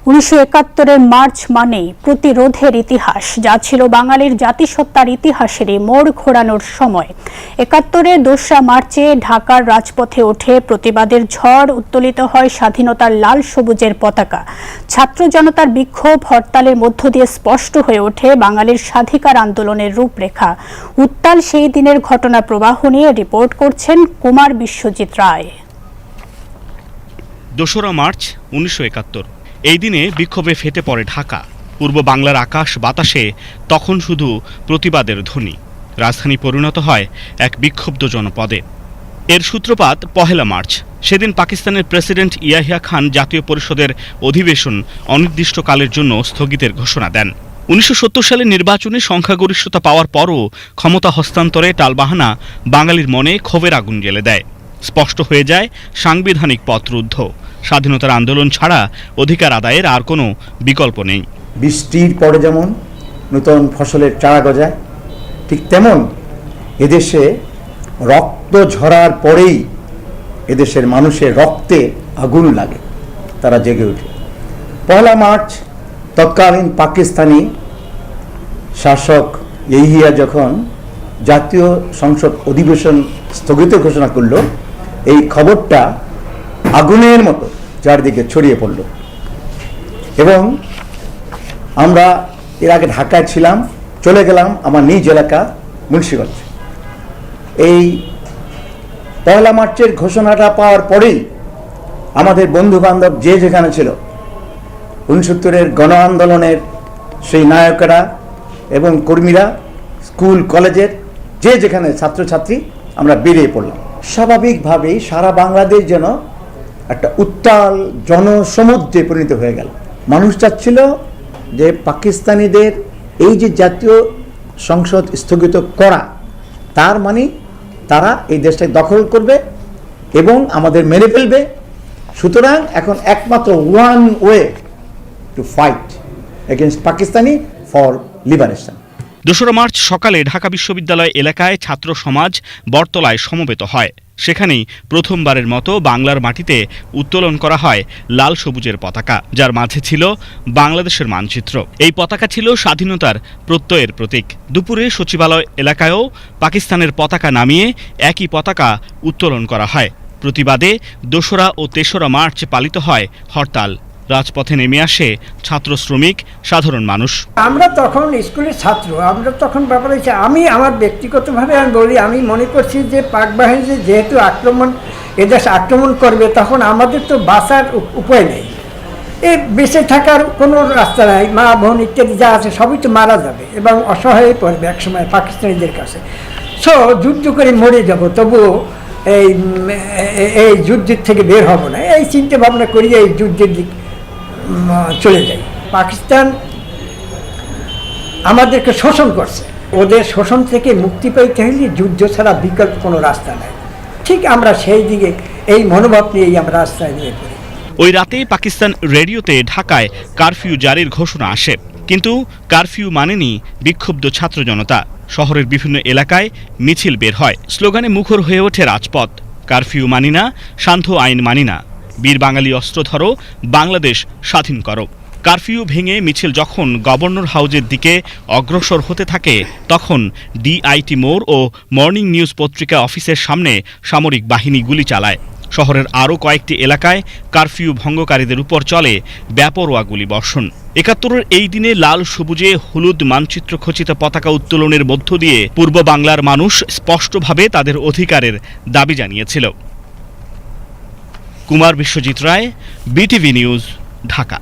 1971-এর March মানেই প্রতিরোধের ইতিহাস, যা ছিল বাঙালির জাতিসত্তার ইতিহাসেরই মোড় ঘোরানোর সময়। 71-এর 2রা মার্চে ঢাকার রাজপথে ওঠে প্রতিবাদের ঝড়, উত্তোলিত হয় স্বাধীনতার লাল সবুজের পতাকা। ছাত্র জনতার বিক্ষোভ, হরতালের মধ্য দিয়ে স্পষ্ট হয়ে ওঠে বাঙালির স্বাধিকার আন্দোলনের রূপরেখা। উত্তাল সেই দিনের ঘটনা প্রবাহ নিয়ে রিপোর্ট করছেন কুমার বিশ্বজিৎ রায়। 2রা মার্চ 1971। এই দিনে বিক্ষোভে ফেটে পড়ে ঢাকা। পূর্ব বাংলার আকাশ বাতাসে তখন শুধু প্রতিবাদের ধ্বনি। রাজধানী পরিণত হয় এক বিক্ষুব্ধ জনপদে। এর সূত্রপাত 1 মার্চ। সেদিন পাকিস্তানের প্রেসিডেন্ট ইয়াহিয়া খান জাতীয় পরিষদের অধিবেশন অনির্দিষ্টকালের জন্য স্থগিতের ঘোষণা দেন। 1970 সালের নির্বাচনে সংখ্যাগরিষ্ঠতা পাওয়ার পরও ক্ষমতা হস্তান্তরে টালবাহানা বাঙালির মনে ক্ষোভের আগুন জ্বেলে দেয়। স্পষ্ট হয়ে যায় সাংবিধানিক পথ রুদ্ধ। স্বাধীনতার আন্দোলন ছাড়া অধিকার আদায়ের আর কোনো বিকল্প নেই। বৃষ্টির পরে যেমন নতুন ফসলের চারা গজায়, ঠিক তেমন এদেশে রক্ত ঝরার পরেই এদেশের মানুষের রক্তে আগুন লাগে, তারা জেগে ওঠে। 1 মার্চ তৎকালীন পাকিস্তানি শাসক ইয়াহিয়া যখন জাতীয় সংসদ অধিবেশন স্থগিত ঘোষণা করল, এই খবরটা আগুনের মতো চারদিকে ছড়িয়ে পড়ল। এবং আমরা এর আগে ঢাকায় ছিলাম, চলে গেলাম আমার নিজ এলাকা মুন্সিগঞ্জ। এই 1 মার্চের ঘোষণাটা পাওয়ার পরেই আমাদের বন্ধু বান্ধব যে যেখানে ছিল, 69-এর গণ আন্দোলনের সেই নায়কেরা এবং কর্মীরা, স্কুল কলেজের যে যেখানে ছাত্রছাত্রী, আমরা বেরিয়ে পড়লাম। স্বাভাবিকভাবেই সারা বাংলাদেশ যেন একটা উত্তাল জনসমুদ্রে পরিণত হয়ে গেল। মানুষ চাচ্ছিল যে পাকিস্তানিদের এই যে জাতীয় সংসদ স্থগিত করা, তার মানে তারা এই দেশটাকে দখল করবে এবং আমাদের মেরে ফেলবে। সুতরাং এখন একমাত্র one way to fight against Pakistani for liberation. 2রা মার্চ সকালে ঢাকা বিশ্ববিদ্যালয় এলাকায় ছাত্র সমাজ বটতলায় সমবেত হয়। সেখানেই প্রথমবারের মতো বাংলার মাটিতে উত্তোলন করা হয় লাল সবুজের পতাকা, যার মাঝে ছিল বাংলাদেশের মানচিত্র। এই পতাকা ছিল স্বাধীনতার প্রত্যয়ের প্রতীক। দুপুরে সচিবালয় এলাকায়ও পাকিস্তানের পতাকা নামিয়ে একই পতাকা উত্তোলন করা হয়। প্রতিবাদে 2রা ও 3রা মার্চ পালিত হয় হরতাল। রাজপথে নেমে আসে ছাত্র, শ্রমিক, সাধারণ মানুষ। আমরা তখন স্কুলের ছাত্র, আমরা তখন ব্যাপার হচ্ছে, আমি আমার ব্যক্তিগতভাবে আমি বলি, আমি মনে করছি যে পাক বাহিনী যেহেতু এদেশ আক্রমণ করবে, তখন আমাদের তো বাঁচার উপায় নেই। এই বেঁচে থাকার কোনো রাস্তা নাই। মা বোন ইত্যাদি যা আছে সবই তো মারা যাবে এবং অসহায় পড়বে একসময় পাকিস্তানিদের কাছে। সো যুদ্ধ করে মরে যাব, তবুও এই যুদ্ধের থেকে বের হব না, এই চিন্তা ভাবনা করি এই যুদ্ধের দিক চলে যাই। পাকিস্তান আমাদেরকে শোষণ করছে, ওদের শোষণ থেকে মুক্তি পাইতে হলে যুদ্ধ ছাড়া বিকল্প কোনো রাস্তা নাই। ঠিক আমরা সেই দিকে এই মনোভাব নিয়েই আমরা রাস্তায় নিয়ে পড়ি। ওই রাতে পাকিস্তান রেডিওতে ঢাকায় কারফিউ জারির ঘোষণা আসে, কিন্তু কারফিউ মানেনি বিক্ষুব্ধ ছাত্র জনতা। শহরের বিভিন্ন এলাকায় মিছিল বের হয়, স্লোগানে মুখর হয়ে ওঠে রাজপথ। কারফিউ মানি না, সান্ধ্য আইন মানি না, বীর বাঙালি অস্ত্র ধরো, বাংলাদেশ স্বাধীন করো। কারফিউ ভেঙে মিছিল যখন গভর্নর হাউজের দিকে অগ্রসর হতে থাকে, তখন ডিআইটি মোড় ও মর্নিং নিউজ পত্রিকা অফিসের সামনে সামরিক বাহিনী গুলি চালায়। শহরের আরও কয়েকটি এলাকায় কারফিউ ভঙ্গকারীদের উপর চলে বেপরোয়া গুলিবর্ষণ। 71-এর এই দিনে লাল সবুজে হলুদ মানচিত্র খচিত পতাকা উত্তোলনের মধ্য দিয়ে পূর্ব বাংলার মানুষ স্পষ্টভাবে তাদের অধিকারের দাবি জানিয়েছিল। কুমার বিশ্বজিৎ রায়, বিটিভি নিউজ, ঢাকা।